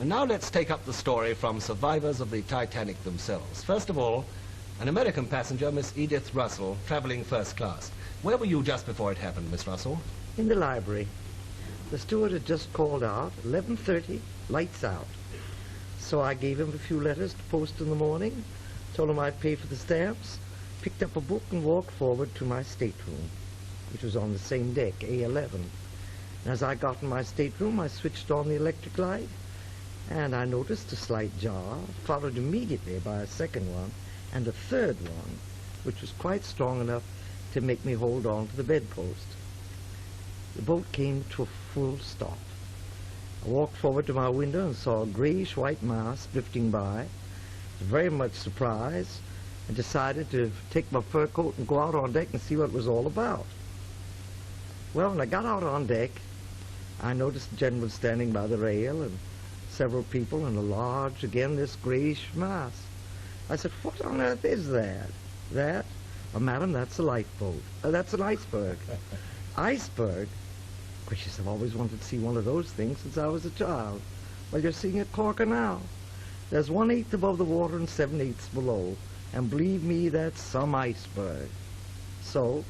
And now let's take up the story from survivors of the Titanic themselves. First of all, an American passenger, Miss Edith Russell, traveling first class. Where were you just before it happened, Miss Russell? In the library. The steward had just called out, 11:30, lights out. So I gave him a few letters to post in the morning, told him I'd pay for the stamps, picked up a book and walked forward to my stateroom, which was on the same deck, A11. And as I got in my stateroom, I switched on the electric light, and I noticed a slight jar, followed immediately by a second one, and a third one, which was quite strong enough to make me hold on to the bedpost. The boat came to a full stop. I walked forward to my window and saw a grayish-white mass drifting by, very much surprised, and decided to take my fur coat and go out on deck and see what it was all about. Well, when I got out on deck, I noticed a gentleman standing by the rail and several people and a large, again, this grayish mass. I said, "What on earth is that?" "That? Oh, madam, that's a lifeboat. That's an iceberg." "Iceberg? Gracious, I've always wanted to see one of those things since I was a child." "Well, you're seeing it Corker now. There's 1/8 above the water and 7/8 below, and believe me, that's some iceberg." So,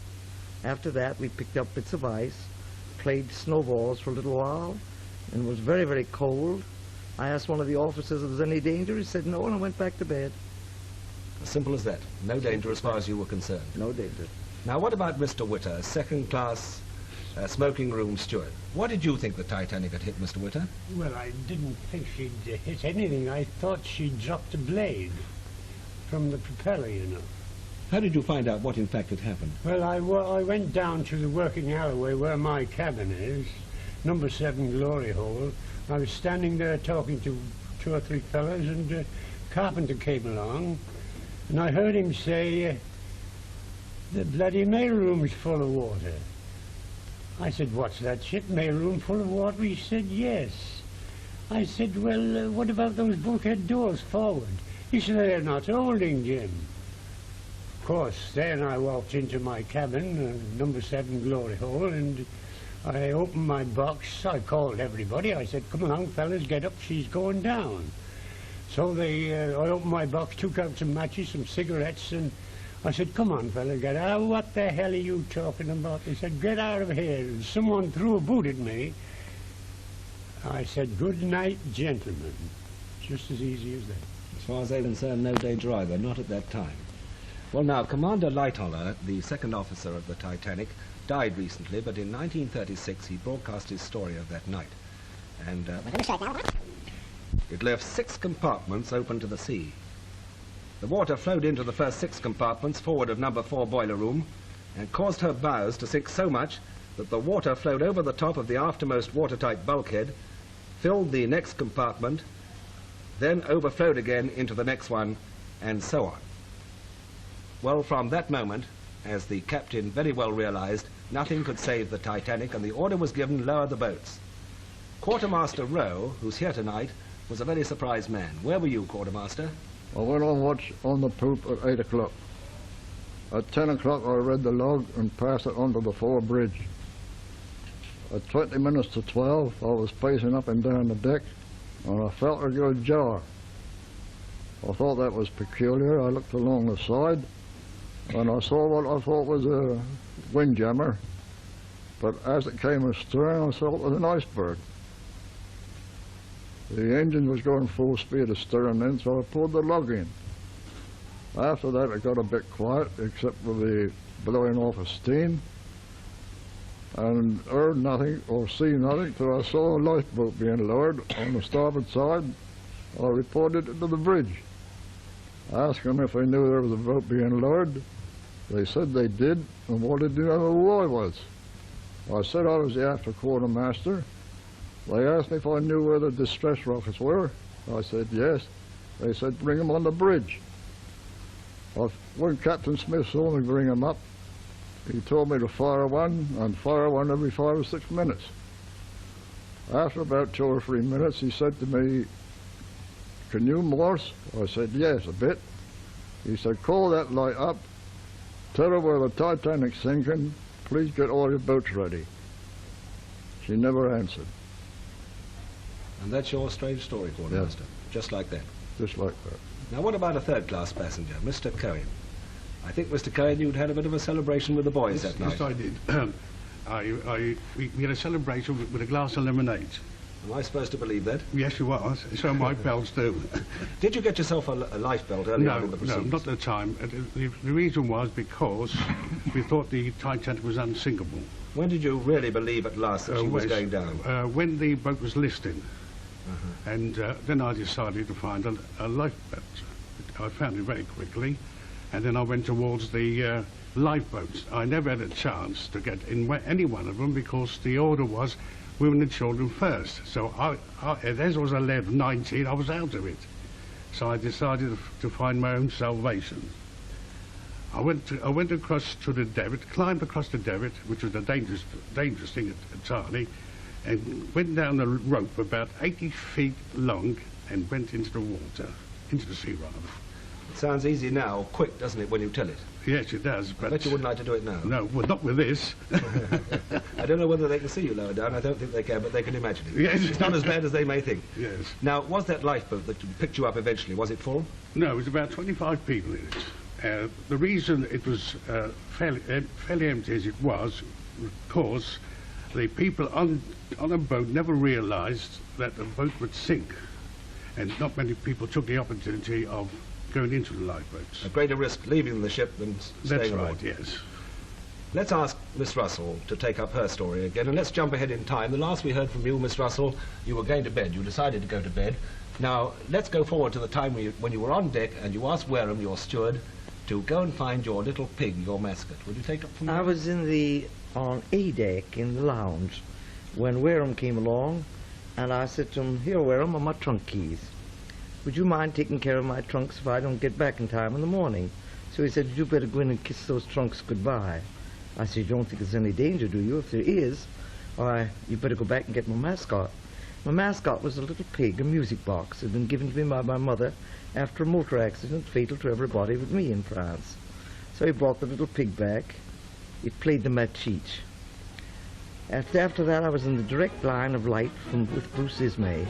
after that, we picked up bits of ice, played snowballs for a little while, and it was very, very cold. I asked one of the officers if there was any danger. He said no, and I went back to bed. As simple as that. No danger as far as you were concerned. No danger. Now, what about Mr. Witter, second-class smoking room steward? What did you think the Titanic had hit, Mr. Witter? Well, I didn't think she'd hit anything. I thought she'd dropped a blade from the propeller, you know. How did you find out what in fact had happened? Well, I went down to the working alleyway where my cabin is, number 7 Glory Hole. I was standing there talking to 2 or 3 fellas, and Carpenter came along, and I heard him say, "The bloody mailroom's full of water." I said, "What's that shit, mailroom full of water?" He said, "Yes." I said, "Well, what about those bulkhead doors forward?" He said, "They're not holding, Jim." Of course, then I walked into my cabin, number 7 Glory Hole, and I opened my box. I called everybody. I said, "Come along, fellas, get up, she's going down." So I opened my box, took out some matches, some cigarettes, and I said, "Come on, fellas, get out." "What the hell are you talking about?" They said, "Get out of here." And someone threw a boot at me. I said, "Good night, gentlemen." Just as easy as that. As far as they're concerned, no danger either, not at that time. Well, now, Commander Lightoller, the second officer of the Titanic, died recently, but in 1936 he broadcast his story of that night. And it left 6 compartments open to the sea. The water flowed into the first 6 compartments forward of number 4 boiler room and caused her bows to sink so much that the water flowed over the top of the aftermost watertight bulkhead, filled the next compartment, then overflowed again into the next one, and so on. Well, from that moment, as the captain very well realized, nothing could save the Titanic, and the order was given, lower the boats. Quartermaster Rowe, who's here tonight, was a very surprised man. Where were you, Quartermaster? I went on watch on the poop at 8 o'clock. At 10 o'clock I read the log and passed it onto the fore bridge. At 20 minutes to 12 I was pacing up and down the deck and I felt a good jar. I thought that was peculiar. I looked along the side and I saw what I thought was a windjammer, but as it came astern I saw it was an iceberg. The engine was going full speed astern then, so I pulled the lug in. After that it got a bit quiet, except for the blowing off of steam, and heard nothing or see nothing till I saw a lifeboat being lowered on the starboard side. I reported it to the bridge. I asked them if they knew there was a boat being lowered. They said they did, and wanted to know who I was. I said I was the after quartermaster. They asked me if I knew where the distress rockets were. I said yes. They said bring them on the bridge. When Captain Smith saw me bring them up, he told me to fire one and fire one every 5 or 6 minutes. After about 2 or 3 minutes he said to me, "Can you Morse?" I said yes, a bit. He said, "Call that light up, tell her where the Titanic's sinking, please get all your boats ready." She never answered. And that's your strange story, Quartermaster. Just like that. Just like that. Now, what about a third-class passenger, Mr. Cohen? I think, Mr. Cohen, you'd had a bit of a celebration with the boys that night. Yes, I did. We had a celebration with a glass of lemonade. Am I supposed to believe that? Yes, you was. So my bells do. Did you get yourself a life belt early on in the No, proceedings? not at the time. The reason was because we thought the Titanic was unsinkable. When did you really believe at last that she was going down? When the boat was listing. And then I decided to find a lifeboat. I found it very quickly, and then I went towards the lifeboats. I never had a chance to get in any one of them because the order was women and children first. So as I was 11, 19, I was out of it. So I decided to find my own salvation. I went across to the Devitt, climbed across the Devitt, which was a dangerous thing at Tarney, and went down a rope about 80 feet long and went into the water, into the sea rather. It sounds easy now, quick, doesn't it, when you tell it? Yes, it does. I bet you wouldn't like to do it now. No, well, not with this. I don't know whether they can see you lower down. I don't think they can, but they can imagine it. Yes. It's not as bad as they may think. Yes. Now, was that lifeboat that picked you up eventually, was it full? No, it was about 25 people in it. The reason it was fairly empty as it was because the people on a boat never realised that the boat would sink, and not many people took the opportunity of going into the lifeboats. A greater risk leaving the ship than staying That's aboard. right, yes. Let's ask Miss Russell to take up her story again, and let's jump ahead in time. The last we heard from you, Miss Russell, you were going to bed. You decided to go to bed. Now, let's go forward to the time when you were on deck and you asked Wareham, your steward, to go and find your little pig, your mascot. Would you take up from there? I was on A deck in the lounge when Wareham came along, and I said to him, "Here, Wareham, are my trunk keys. Would you mind taking care of my trunks if I don't get back in time in the morning?" So he said, "You better go in and kiss those trunks goodbye." I said, "You don't think there's any danger, do you? If there is, why, you better go back and get my mascot." My mascot was a little pig, a music box. It had been given to me by my mother after a motor accident fatal to everybody but me in France. So he brought the little pig back. It played the matchich. After that, I was in the direct line of light with Bruce Ismay,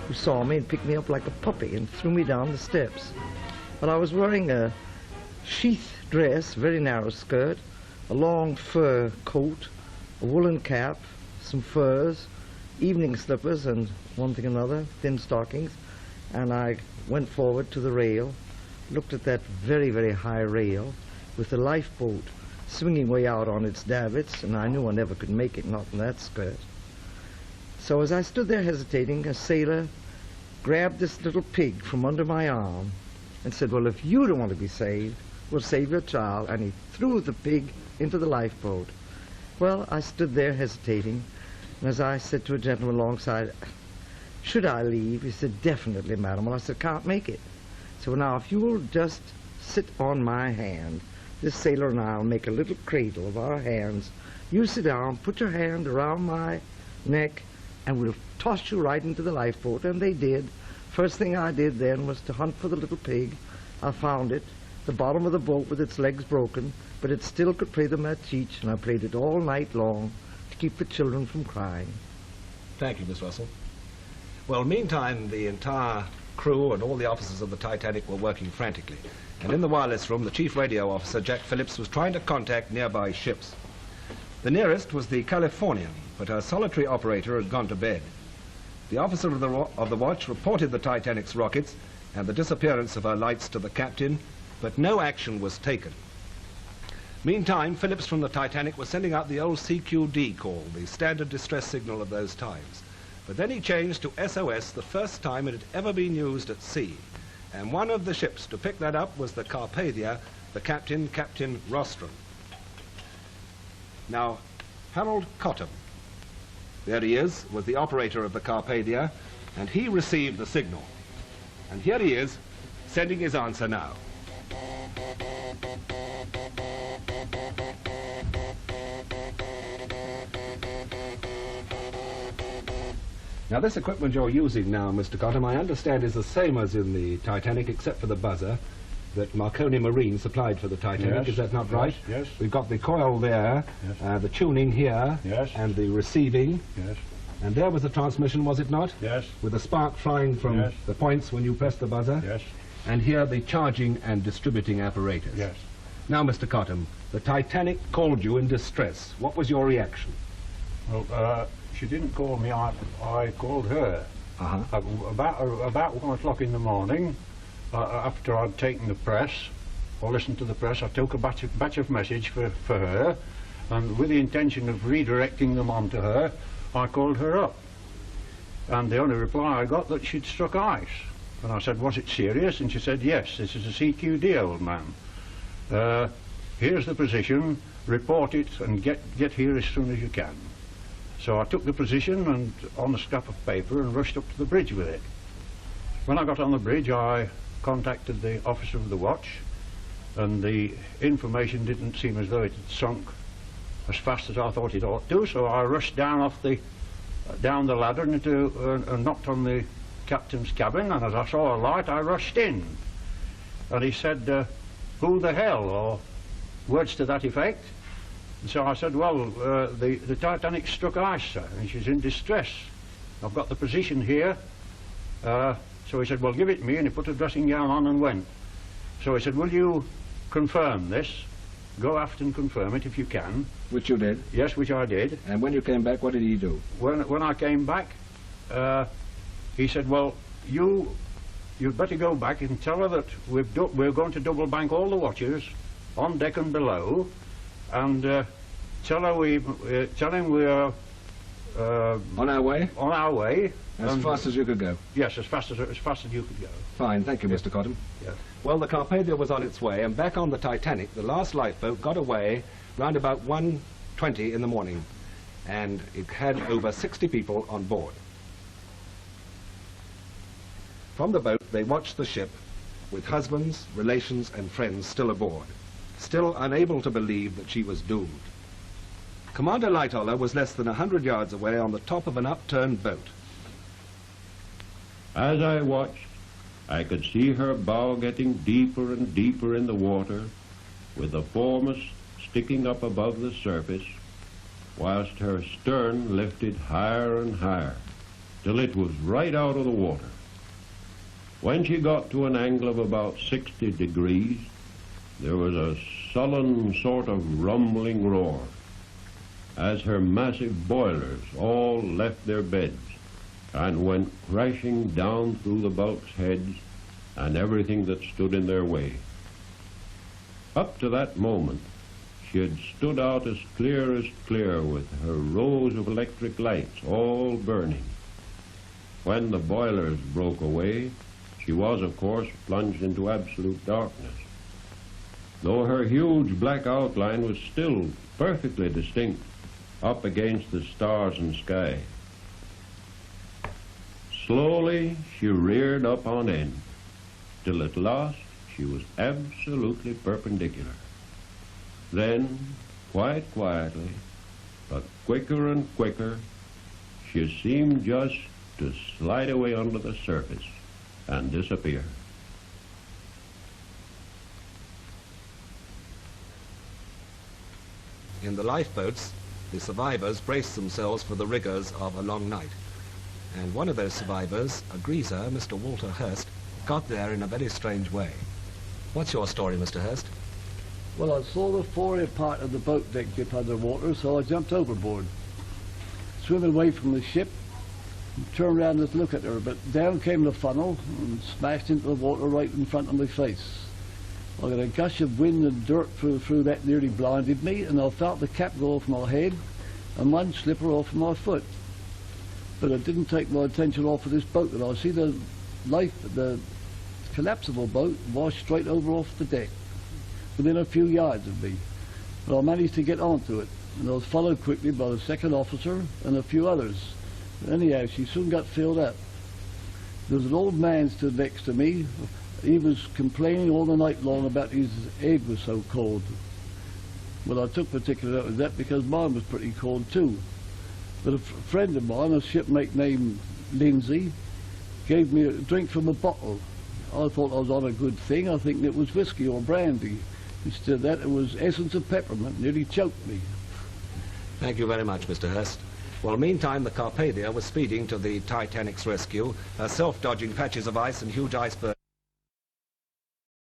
who saw me and picked me up like a puppy and threw me down the steps. But I was wearing a sheath dress, very narrow skirt, a long fur coat, a woolen cap, some furs, evening slippers, and one thing another, thin stockings. And I went forward to the rail, looked at that very, very high rail with the lifeboat swinging way out on its davits, and I knew I never could make it, not in that skirt. So as I stood there hesitating, a sailor grabbed this little pig from under my arm and said, "Well, if you don't want to be saved, we'll save your child," and he threw the pig into the lifeboat. Well, I stood there hesitating, and as I said to a gentleman alongside, "Should I leave?" He said, "Definitely, madam." Well, I said, "Can't make it." So now, if you will just sit on my hand, this sailor and I will make a little cradle of our hands. You sit down, put your hand around my neck, and we'll toss you right into the lifeboat. And they did. First thing I did then was to hunt for the little pig. I found it, the bottom of the boat with its legs broken, but it still could play the matchich, and I played it all night long to keep the children from crying. Thank you, Miss Russell. Well, meantime, the entire crew and all the officers of the Titanic were working frantically. And in the wireless room, the chief radio officer, Jack Phillips, was trying to contact nearby ships. The nearest was the Californian, but her solitary operator had gone to bed. The officer of the watch reported the Titanic's rockets and the disappearance of her lights to the captain, but no action was taken. Meantime, Phillips from the Titanic was sending out the old CQD call, the standard distress signal of those times. But then he changed to SOS, the first time it had ever been used at sea. And one of the ships to pick that up was the Carpathia, the captain, Captain Rostron. Now, Harold Cottam, there he is, was the operator of the Carpathia, and he received the signal. And here he is, sending his answer now. Now, this equipment you're using now, Mr. Cottam, I understand is the same as in the Titanic, except for the buzzer that Marconi Marine supplied for the Titanic. Yes. Is that not right? Yes. We've got the coil there, Yes. the tuning here, Yes. and the receiving. Yes. And there was the transmission, was it not? Yes. With the spark flying from Yes. the points when you pressed the buzzer? Yes. And here the charging and distributing apparatus. Yes. Now, Mr. Cottam, the Titanic called you in distress. What was your reaction? Well, she didn't call me, I called her. Uh-huh. About 1 o'clock in the morning, after I'd taken the press, or listened to the press, I took a batch of message for her, and with the intention of redirecting them on to her, I called her up. And the only reply I got that she'd struck ice. And I said, was it serious? And she said, yes, this is a CQD, old man. Here's the position, report it and get here as soon as you can. So I took the position and on a scrap of paper and rushed up to the bridge with it. When I got on the bridge, I contacted the officer of the watch, and the information didn't seem as though it had sunk as fast as I thought it ought to, so I rushed down down the ladder and knocked on the captain's cabin, and as I saw a light I rushed in. And he said, who the hell, or words to that effect. And so I said, well, the Titanic struck ice, sir, and she's in distress. I've got the position here. So he said, well, give it me, and he put a dressing gown on and went. So he said, will you confirm this? Go aft and confirm it if you can. Which you did? Yes, which I did. And when you came back, what did he do? When I came back, he said, well, you'd better go back and tell her that we're going to double bank all the watches on deck and below, and tell him we're on our way? On our way. As fast as you could go? Yes, as fast as you could go. Fine, thank you, Mr. Cottam. Yes. Well, the Carpathia was on its way, and back on the Titanic, the last lifeboat got away round about 1:20 in the morning, and it had over 60 people on board. From the boat, they watched the ship with husbands, relations, and friends still aboard, still unable to believe that she was doomed. Commander Lightoller was less than 100 yards away on the top of an upturned boat. As I watched, I could see her bow getting deeper and deeper in the water, with the foremast sticking up above the surface, whilst her stern lifted higher and higher, till it was right out of the water. When she got to an angle of about 60 degrees, there was a sullen sort of rumbling roar, as her massive boilers all left their beds and went crashing down through the bulkheads and everything that stood in their way. Up to that moment, she had stood out as clear with her rows of electric lights all burning. When the boilers broke away, she was, of course, plunged into absolute darkness, though her huge black outline was still perfectly distinct up against the stars and sky. Slowly she reared up on end, till at last she was absolutely perpendicular. Then, quite quietly, but quicker and quicker, she seemed just to slide away under the surface and disappear. In the lifeboats, the survivors braced themselves for the rigors of a long night. And one of those survivors, a greaser, Mr. Walter Hurst, got there in a very strange way. What's your story, Mr. Hurst? Well, I saw the forward part of the boat deck dip underwater, so I jumped overboard. Swimming away from the ship, turned around to look at her, but down came the funnel and smashed into the water right in front of my face. I got a gush of wind and dirt through that nearly blinded me, and I felt the cap go off my head and one slipper off my foot. But it didn't take my attention off of this boat, and I see the collapsible boat washed straight over off the deck, within a few yards of me. But I managed to get onto it, and I was followed quickly by the second officer and a few others. Anyhow, she soon got filled up. There was an old man stood next to me. He was complaining all the night long about his head was so cold. Well, I took particular note of that because mine was pretty cold too. But a friend of mine, a shipmate named Lindsay, gave me a drink from a bottle. I thought I was on a good thing. I think it was whiskey or brandy. Instead of that, it was essence of peppermint. Nearly choked me. Thank you very much, Mr. Hurst. Well, meantime, the Carpathia was speeding to the Titanic's rescue, herself dodging patches of ice and huge icebergs.